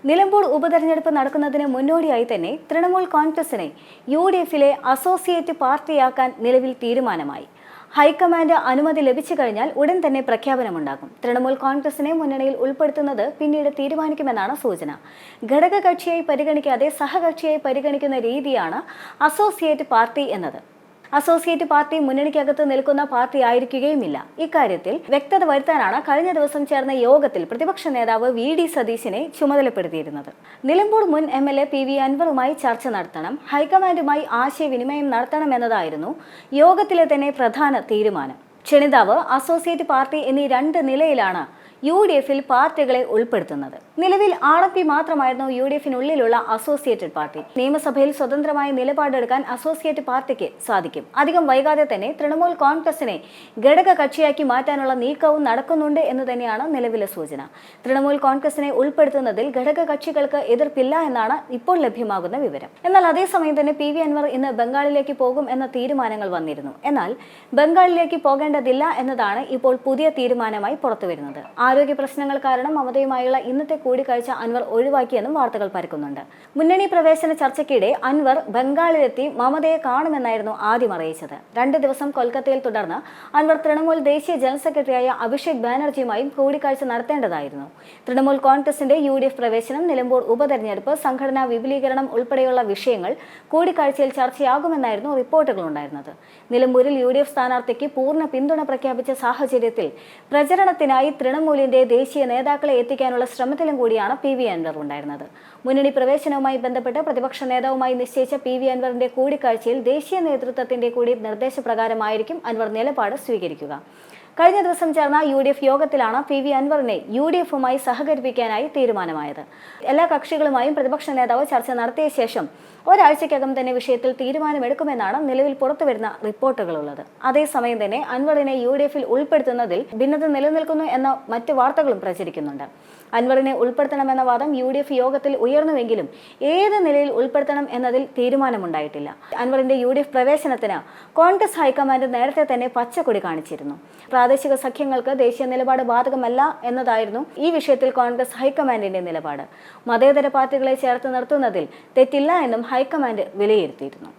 നിലമ്പൂർ ഉപതെരഞ്ഞെടുപ്പ് നടക്കുന്നതിന് മുന്നോടിയായി തന്നെ തൃണമൂൽ കോൺഗ്രസിനെ UDFിലെ അസോസിയേറ്റ് പാർട്ടിയാക്കാൻ നിലവിൽ തീരുമാനമായി. ഹൈക്കമാൻഡ് അനുമതി ലഭിച്ചു കഴിഞ്ഞാൽ ഉടൻ തന്നെ പ്രഖ്യാപനമുണ്ടാകും. തൃണമൂൽ കോൺഗ്രസിനെ മുന്നണിയിൽ ഉൾപ്പെടുത്തുന്നത് പിന്നീട് തീരുമാനിക്കുമെന്നാണ് സൂചന. ഘടകകക്ഷിയായി പരിഗണിക്കാതെ സഹകക്ഷിയായി പരിഗണിക്കുന്ന രീതിയാണ് അസോസിയേറ്റ് പാർട്ടി എന്നത്. അസോസിയേറ്റ് പാർട്ടി മുന്നണിക്കകത്ത് നിൽക്കുന്ന പാർട്ടി ആയിരിക്കുകയുമില്ല. ഇക്കാര്യത്തിൽ വ്യക്തത വരുത്താനാണ് കഴിഞ്ഞ ദിവസം ചേർന്ന യോഗത്തിൽ പ്രതിപക്ഷ നേതാവ് VD സതീശനെ ചുമതലപ്പെടുത്തിയിരുന്നത്. നിലമ്പൂർ മുൻ MLA PV അൻവറുമായി ചർച്ച നടത്തണം, ഹൈക്കമാൻഡുമായി ആശയവിനിമയം നടത്തണമെന്നതായിരുന്നു യോഗത്തിലെ തന്നെ പ്രധാന തീരുമാനം. ക്ഷണിതാവ്, അസോസിയേറ്റ് പാർട്ടി എന്നീ രണ്ട് നിലയിലാണ് UDFിൽ പാർട്ടികളെ ഉൾപ്പെടുത്തുന്നത്. നിലവിൽ RP മാത്രമായിരുന്നു UDFിനുള്ളിലുള്ള അസോസിയേറ്റഡ് പാർട്ടി. നിയമസഭയിൽ സ്വതന്ത്രമായ നിലപാടെടുക്കാൻ അസോസിയേറ്റ് പാർട്ടിക്ക് സാധിക്കും. അധികം വൈകാതെ തന്നെ തൃണമൂൽ കോൺഗ്രസിനെ ഘടക കക്ഷിയാക്കി മാറ്റാനുള്ള നീക്കവും നടക്കുന്നുണ്ട് എന്ന് തന്നെയാണ് നിലവിലെ സൂചന. തൃണമൂൽ കോൺഗ്രസിനെ ഉൾപ്പെടുത്തുന്നതിൽ ഘടക കക്ഷികൾക്ക് എതിർപ്പില്ല എന്നാണ് ഇപ്പോൾ ലഭ്യമാകുന്ന വിവരം. എന്നാൽ അതേസമയം തന്നെ PV അൻവർ ഇന്ന് ബംഗാളിലേക്ക് പോകും എന്ന തീരുമാനങ്ങൾ വന്നിരുന്നു. എന്നാൽ ബംഗാളിലേക്ക് പോകേണ്ടതില്ല എന്നതാണ് ഇപ്പോൾ പുതിയ തീരുമാനമായി പുറത്തുവരുന്നത്. ആരോഗ്യ പ്രശ്നങ്ങൾ കാരണം മമതയുമായുള്ള ഇന്നത്തെ കൂടിക്കാഴ്ച അൻവർ ഒഴിവാക്കിയെന്നും വാർത്തകൾ പരക്കുന്നുണ്ട്. മുന്നണി പ്രവേശന ചർച്ചയ്ക്കിടെ അൻവർ ബംഗാളിലെത്തി മമതയെ കാണുമെന്നായിരുന്നു ആദ്യം അറിയിച്ചത്. 2 ദിവസം കൊൽക്കത്തയിൽ തുടർന്ന് അൻവർ തൃണമൂൽ ദേശീയ ജനറൽ സെക്രട്ടറിയായ അഭിഷേക് ബാനർജിയുമായും കൂടിക്കാഴ്ച നടത്തേണ്ടതായിരുന്നു. തൃണമൂൽ കോൺഗ്രസിന്റെ UDF പ്രവേശനം, നിലമ്പൂർ ഉപതെരഞ്ഞെടുപ്പ്, സംഘടനാ വിപുലീകരണം ഉൾപ്പെടെയുള്ള വിഷയങ്ങൾ കൂടിക്കാഴ്ചയിൽ ചർച്ചയാകുമെന്നായിരുന്നു റിപ്പോർട്ടുകളുണ്ടായിരുന്നത്. നിലമ്പൂരിൽ UDF സ്ഥാനാർത്ഥിക്ക് പൂർണ്ണ പിന്തുണ പ്രഖ്യാപിച്ച സാഹചര്യത്തിൽ പ്രചരണത്തിനായി തൃണമൂലിന്റെ ദേശീയ നേതാക്കളെ എത്തിക്കാനുള്ള ശ്രമത്തിലും കൂടിയാണ് PV അൻവർ ഉണ്ടായിരുന്നത്. മുന്നണി പ്രവേശനവുമായി ബന്ധപ്പെട്ട് പ്രതിപക്ഷ നേതാവുമായി നിശ്ചയിച്ച PV അൻവറിന്റെ കൂടിക്കാഴ്ചയിൽ ദേശീയ നേതൃത്വത്തിന്റെ കൂടി നിർദ്ദേശപ്രകാരമായിരിക്കും അൻവർ നിലപാട് സ്വീകരിക്കുക. കഴിഞ്ഞ ദിവസം ചേർന്ന UDF യോഗത്തിലാണ് PV അൻവറിനെ UDFുമായി സഹകരിപ്പിക്കാനായി തീരുമാനമായത്. എല്ലാ കക്ഷികളുമായും പ്രതിപക്ഷ നേതാവ് ചർച്ച നടത്തിയ ശേഷം ഒരാഴ്ചയ്ക്കകം തന്നെ വിഷയത്തിൽ തീരുമാനമെടുക്കുമെന്നാണ് നിലവിൽ പുറത്തുവരുന്ന റിപ്പോർട്ടുകളുള്ളത്. അതേസമയം തന്നെ അൻവറിനെ UDFിൽ ഉൾപ്പെടുത്തുന്നതിൽ ഭിന്നത നിലനിൽക്കുന്നു എന്ന മറ്റ് വാർത്തകളും പ്രചരിക്കുന്നുണ്ട്. അൻവറിനെ ഉൾപ്പെടുത്തണമെന്ന വാദം UDF യോഗത്തിൽ ഉയർന്നുവെങ്കിലും ഏത് നിലയിൽ ഉൾപ്പെടുത്തണം എന്നതിൽ തീരുമാനമുണ്ടായിട്ടില്ല. അൻവറിന്റെ UDF പ്രവേശനത്തിന് കോൺഗ്രസ് ഹൈക്കമാൻഡ് നേരത്തെ തന്നെ പച്ചക്കൊടി കാണിച്ചിരുന്നു. പ്രാദേശിക സഖ്യങ്ങൾക്ക് ദേശീയ നിലപാട് ബാധകമല്ല എന്നതായിരുന്നു ഈ വിഷയത്തിൽ കോൺഗ്രസ് ഹൈക്കമാൻഡിന്റെ നിലപാട്. മതേതര പാർട്ടികളെ ചേർത്ത് നിർത്തുന്നതിൽ തെറ്റില്ല എന്നും ഹൈക്കമാൻഡ് വിലയിരുത്തിയിരുന്നു.